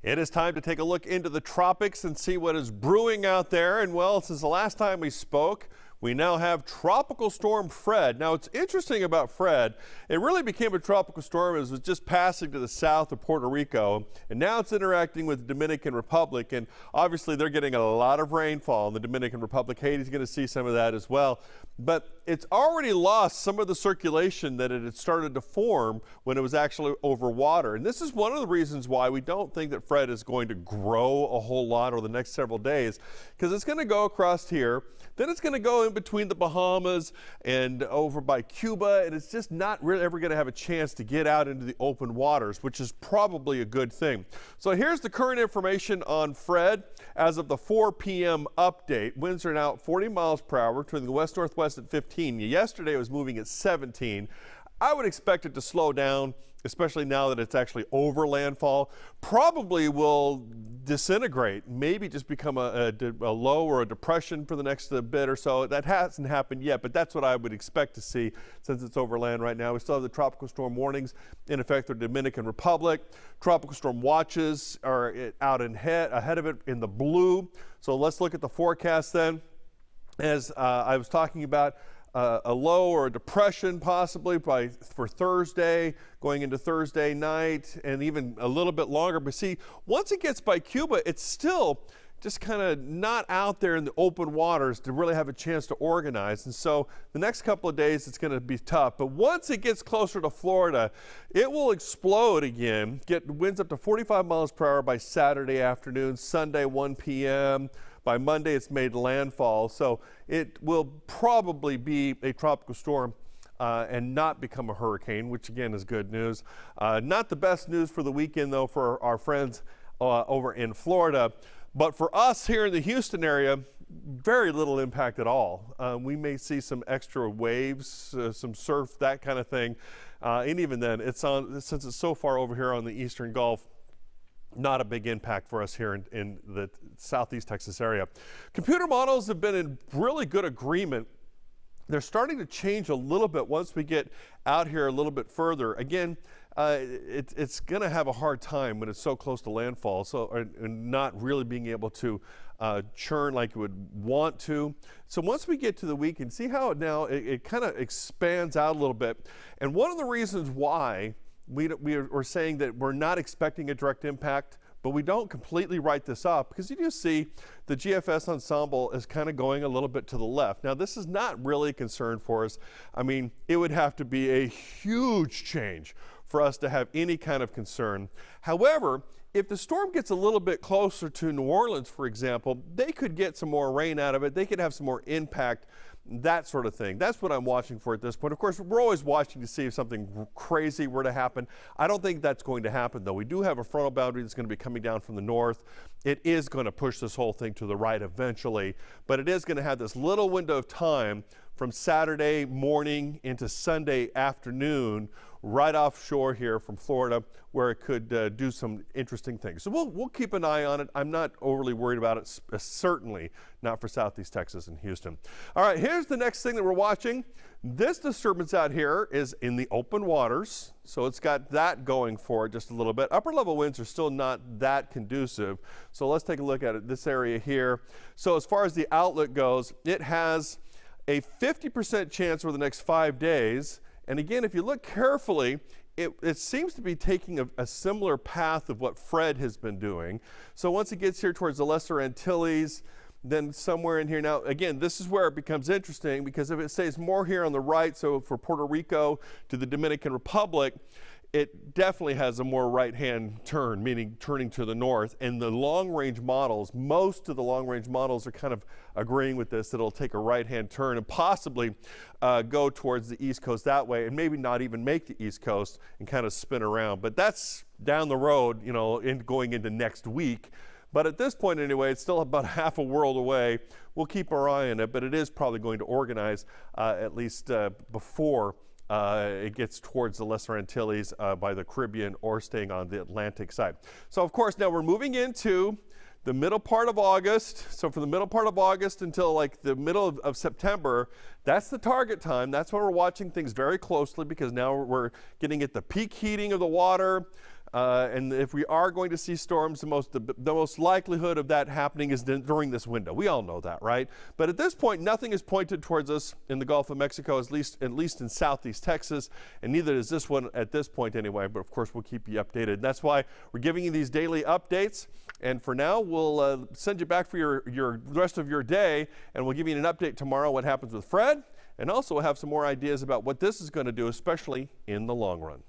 It is time to take a look into the tropics and see what is brewing out there. And well, since the last time we spoke, we now have Tropical Storm Fred. Now, what's interesting about Fred, it really became a tropical storm as it was just passing to the south of Puerto Rico, and now it's interacting with the Dominican Republic, and obviously they're getting a lot of rainfall in the Dominican Republic. Haiti's going to see some of that as well, but it's already lost some of the circulation that it had started to form when it was actually over water, and this is one of the reasons why we don't think that Fred is going to grow a whole lot over the next several days, because it's going to go across here, then it's going to go in between the Bahamas and over by Cuba, and it's just not really ever going to have a chance to get out into the open waters, which is probably a good thing. So here's the current information on Fred as of the 4 p.m. update. Winds are now 40 miles per hour between the west-northwest at 15. Yesterday it was moving at 17. I would expect it to slow down, especially now that it's actually over landfall. Probably will disintegrate, maybe just become a low or a depression for the next bit or so. That hasn't happened yet, but that's what I would expect to see since it's over land right now. We still have the tropical storm warnings in effect for the Dominican Republic. Tropical storm watches are out ahead of it in the blue. So let's look at the forecast then. As I was talking about, a low or a depression possibly for Thursday, going into Thursday night, and even a little bit longer. But see, once it gets by Cuba, it's still just kind of not out there in the open waters to really have a chance to organize. And so the next couple of days, it's going to be tough. But once it gets closer to Florida, it will explode again, get winds up to 45 miles per hour by Saturday afternoon, Sunday 1 p.m., by Monday, it's made landfall, so it will probably be a tropical storm and not become a hurricane, which again is good news. Not the best news for the weekend, though, for our friends over in Florida. But for us here in the Houston area, very little impact at all. We may see some extra waves, some surf, that kind of thing. And even then, since it's so far over here on the eastern Gulf, not a big impact for us here in the southeast Texas area. Computer models have been in really good agreement. They're starting to change a little bit once we get out here a little bit further. Again, it's going to have a hard time when it's so close to landfall, and not really being able to churn like you would want to. So once we get to the weekend, see how it kind of expands out a little bit. And one of the reasons why we're saying that we're not expecting a direct impact, but we don't completely write this off, because you do see the GFS ensemble is kind of going a little bit to the left. Now, this is not really a concern for us. I mean, it would have to be a huge change for us to have any kind of concern. However, if the storm gets a little bit closer to New Orleans, for example, they could get some more rain out of it. They could have some more impact, that sort of thing. That's what I'm watching for at this point. Of course, we're always watching to see if something crazy were to happen. I don't think that's going to happen, though. We do have a frontal boundary that's going to be coming down from the north. It is going to push this whole thing to the right eventually, but it is going to have this little window of time from Saturday morning into Sunday afternoon right offshore here from Florida, where it could do some interesting things. So we'll keep an eye on it. I'm not overly worried about it, certainly not for southeast Texas and Houston. All right, here's the next thing that we're watching. This disturbance out here is in the open waters, so it's got that going for it just a little bit. Upper level winds are still not that conducive, so let's take a look at it. This area here. So as far as the outlook goes, it has a 50% chance over the next 5 days. And again, if you look carefully, it seems to be taking a similar path of what Fred has been doing. So once it gets here towards the Lesser Antilles, then somewhere in here. Now, again, this is where it becomes interesting, because if it stays more here on the right, so for Puerto Rico to the Dominican Republic, it definitely has a more right-hand turn, meaning turning to the north. And the long-range models, most of the long-range models are kind of agreeing with this, that it'll take a right-hand turn and possibly go towards the east coast that way, and maybe not even make the east coast and kind of spin around. But that's down the road, you know, going into next week. But at this point anyway, it's still about half a world away. We'll keep our eye on it, but it is probably going to organize at least before it gets towards the Lesser Antilles by the Caribbean, or staying on the Atlantic side. So of course, now we're moving into the middle part of August. So from the middle part of August until like the middle of September, that's the target time. That's when we're watching things very closely, because now we're getting at the peak heating of the water. And if we are going to see storms, the most likelihood of that happening is during this window. We all know that, right? But at this point, nothing is pointed towards us in the Gulf of Mexico, at least in southeast Texas, and neither is this one at this point anyway. But of course, we'll keep you updated. And that's why we're giving you these daily updates. And for now, we'll send you back for your rest of your day, and we'll give you an update tomorrow what happens with Fred, and also we'll have some more ideas about what this is going to do, especially in the long run.